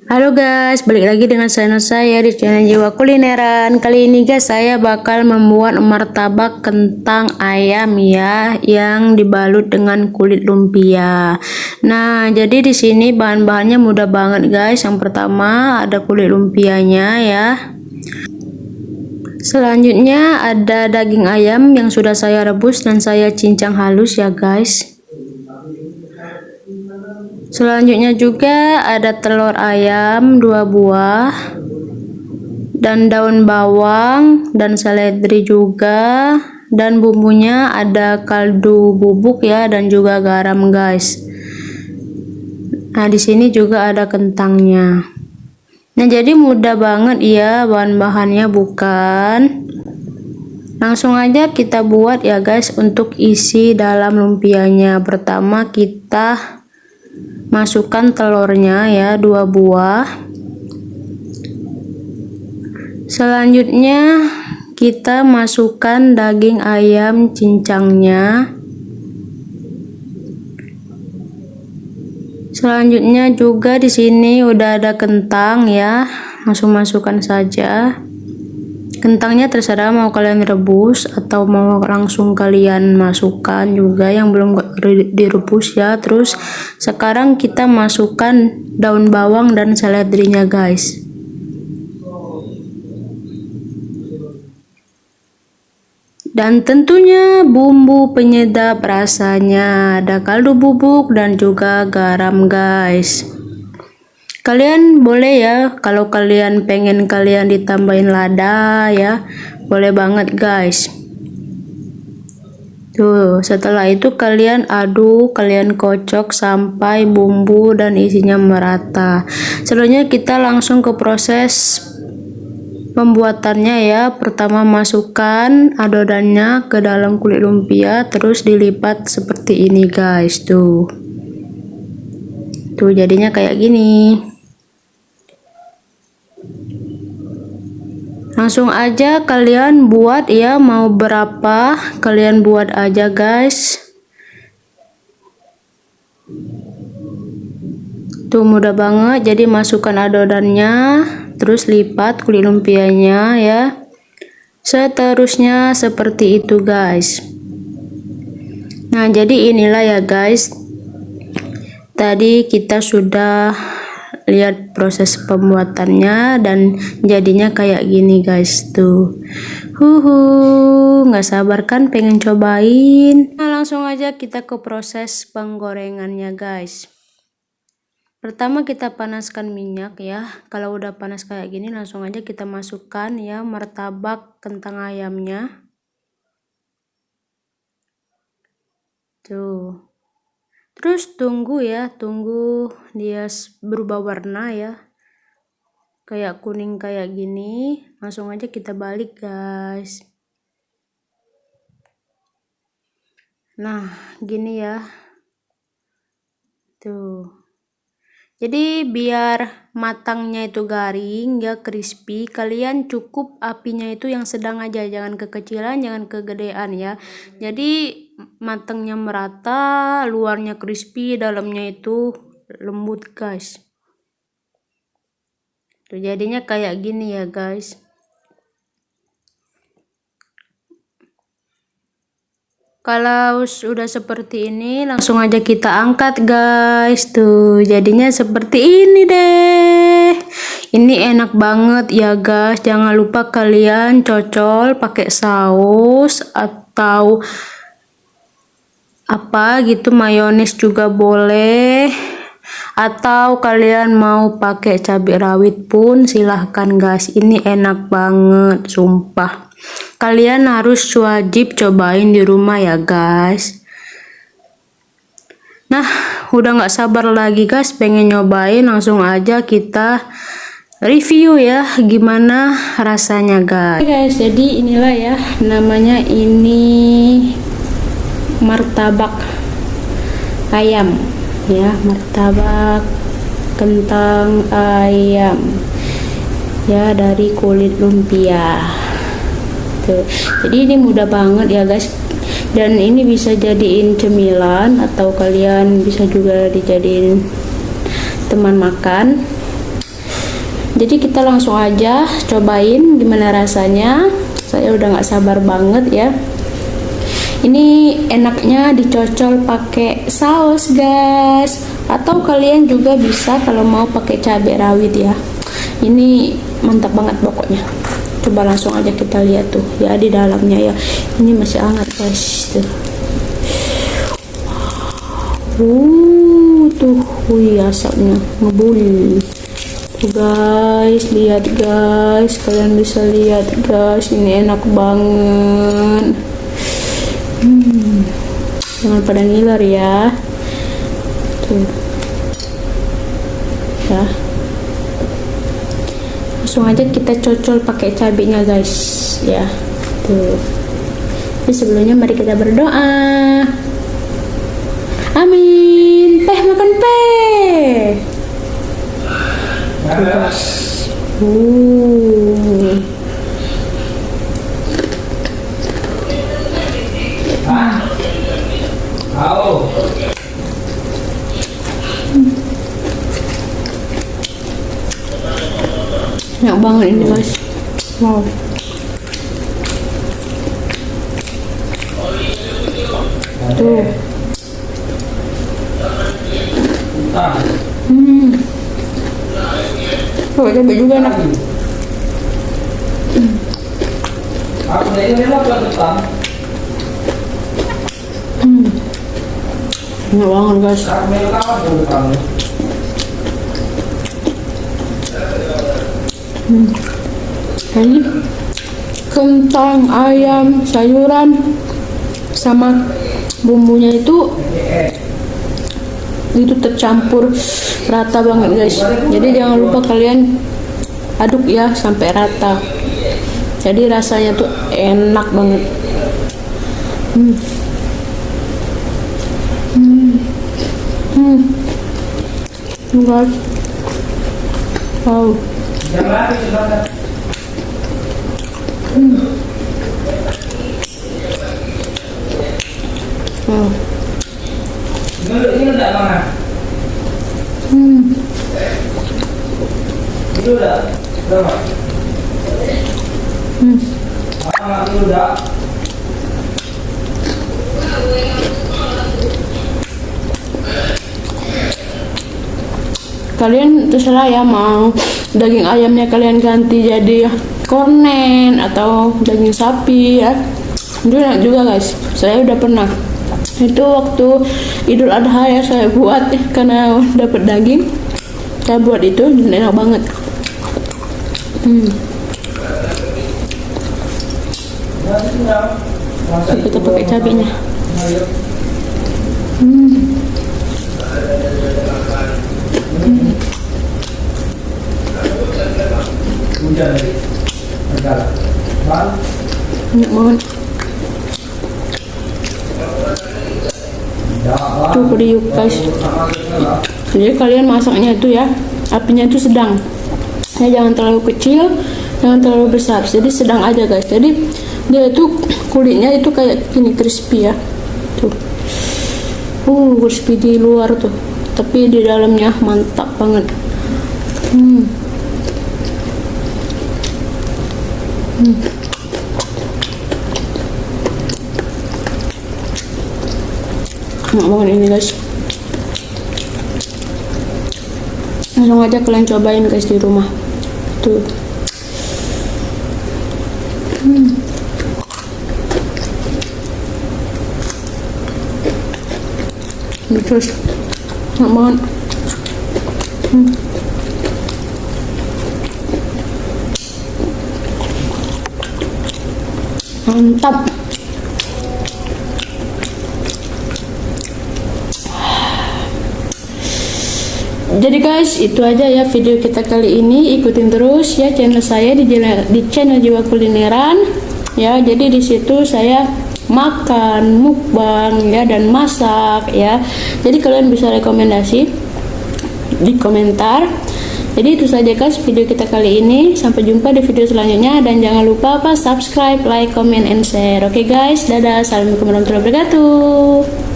Halo guys, balik lagi dengan channel saya di channel Jiwa Kulineran. Kali ini guys, saya bakal membuat martabak kentang ayam ya, yang dibalut dengan kulit lumpia. Nah, jadi di sini bahan-bahannya mudah banget guys. Yang pertama ada kulit lumpianya ya. Selanjutnya ada daging ayam yang sudah saya rebus dan saya cincang halus ya guys. Selanjutnya juga ada telur ayam 2 buah dan daun bawang dan seledri juga, dan bumbunya ada kaldu bubuk ya dan juga garam guys. Nah, di sini juga ada kentangnya. Nah, jadi mudah banget ya bahan-bahannya bukan? Langsung aja kita buat ya guys. Untuk isi dalam lumpianya, pertama kita masukkan telurnya ya 2 buah. Selanjutnya kita masukkan daging ayam cincangnya. Selanjutnya juga di sini udah ada kentang ya. Langsung masukkan saja. Kentangnya terserah mau kalian rebus atau mau langsung kalian masukkan juga yang belum direbus ya. Terus sekarang kita masukkan daun bawang dan seledrinya guys. Dan tentunya bumbu penyedap rasanya, ada kaldu bubuk dan juga garam guys. Kalian boleh ya, kalau kalian pengen kalian ditambahin lada ya, boleh banget guys. Tuh, setelah itu kalian aduk, kalian kocok sampai bumbu dan isinya merata. Selanjutnya kita langsung ke proses pembuatannya ya. Pertama masukkan adonannya ke dalam kulit lumpia, terus dilipat seperti ini guys. Tuh jadinya kayak gini. Langsung aja kalian buat ya, mau berapa kalian buat aja guys. Tuh mudah banget. Jadi masukkan adonannya, terus lipat kulit lumpianya ya. Seterusnya seperti itu guys. Nah, jadi inilah ya guys. Tadi kita sudah lihat proses pembuatannya dan jadinya kayak gini guys. Tuh nggak sabar kan pengen cobain. Nah, langsung aja kita ke proses penggorengannya guys. Pertama kita panaskan minyak ya. Kalau udah panas kayak gini langsung aja kita masukkan ya martabak kentang ayamnya. Tuh, terus tunggu ya, tunggu dia berubah warna ya, kayak kuning kayak gini. Langsung aja kita balik guys. Nah, gini ya. Tuh, jadi biar matangnya itu garing ya, crispy, kalian cukup apinya itu yang sedang aja, jangan kekecilan, jangan kegedean ya. Jadi matangnya merata, luarnya crispy, dalamnya itu lembut guys. Tuh jadinya kayak gini ya guys. Kalau sudah seperti ini langsung aja kita angkat guys. Tuh jadinya seperti ini deh. Ini enak banget ya guys. Jangan lupa kalian cocol pakai saus atau apa gitu, mayones juga boleh, atau kalian mau pakai cabai rawit pun silahkan guys. Ini enak banget sumpah. Kalian harus wajib cobain di rumah ya guys. Nah, udah nggak sabar lagi guys pengen nyobain. Langsung aja kita review ya gimana rasanya guys. Oke guys, jadi inilah ya namanya, ini martabak ayam ya, martabak kentang ayam ya dari kulit lumpia. Tuh, jadi ini mudah banget ya guys, dan ini bisa jadiin cemilan atau kalian bisa juga dijadiin teman makan. Jadi kita langsung aja cobain gimana rasanya. Saya udah nggak sabar banget ya. Ini enaknya dicocol pakai saus guys, atau kalian juga bisa kalau mau pakai cabai rawit ya. Ini mantap banget pokoknya. Coba langsung aja kita lihat tuh ya di dalamnya ya. Ini masih hangat guys tuh. Tuh, wih asapnya ngebul. Tuh guys, lihat guys, kalian bisa lihat guys, ini enak banget. Jangan pada ngiler ya. Tuh. Ya. Langsung aja kita cocol pakai cabenya guys, ya. Tuh. Tapi sebelumnya mari kita berdoa. Amin. Teh makan teh. Tuh guys. Enak banget ini guys. Wow. Tuh. Tuh, coba juga enak. Enak banget guys. Ini kentang, ayam, sayuran sama bumbunya itu tercampur rata banget guys. Jadi jangan lupa kalian aduk ya sampai rata. Jadi rasanya tuh enak banget. Guys, wow. Wow. Ini udah mana? Ini udah berapa? Ini udah. Kalian terserah ya, mau daging ayamnya kalian ganti jadi kornen atau daging sapi ya. Itu enak juga guys. Saya udah pernah. Itu waktu Idul Adha ya saya buat karena dapat daging. Saya buat itu enak banget. Kita pakai cabenya. Enak banget. Tuh kriuk guys. Jadi kalian masaknya itu ya, apinya itu sedang. Ya, jangan terlalu kecil, jangan terlalu besar. Jadi sedang aja guys. Jadi dia itu kulitnya itu kayak gini crispy ya. Tuh. Crispy di luar tuh, tapi di dalamnya mantap banget. Enak banget ini guys. Langsung aja kalian cobain guys di rumah. Tuh. Terus enak banget. Mantap. Jadi guys, itu aja ya video kita kali ini. Ikutin terus ya channel saya di channel Jiwa Kulineran ya. Jadi di situ saya makan, mukbang ya, dan masak ya. Jadi kalian bisa rekomendasi di komentar. Jadi itu saja guys video kita kali ini. Sampai jumpa di video selanjutnya, dan jangan lupa subscribe, like, comment, and share. Oke guys, dadah. Assalamualaikum warahmatullahi wabarakatuh.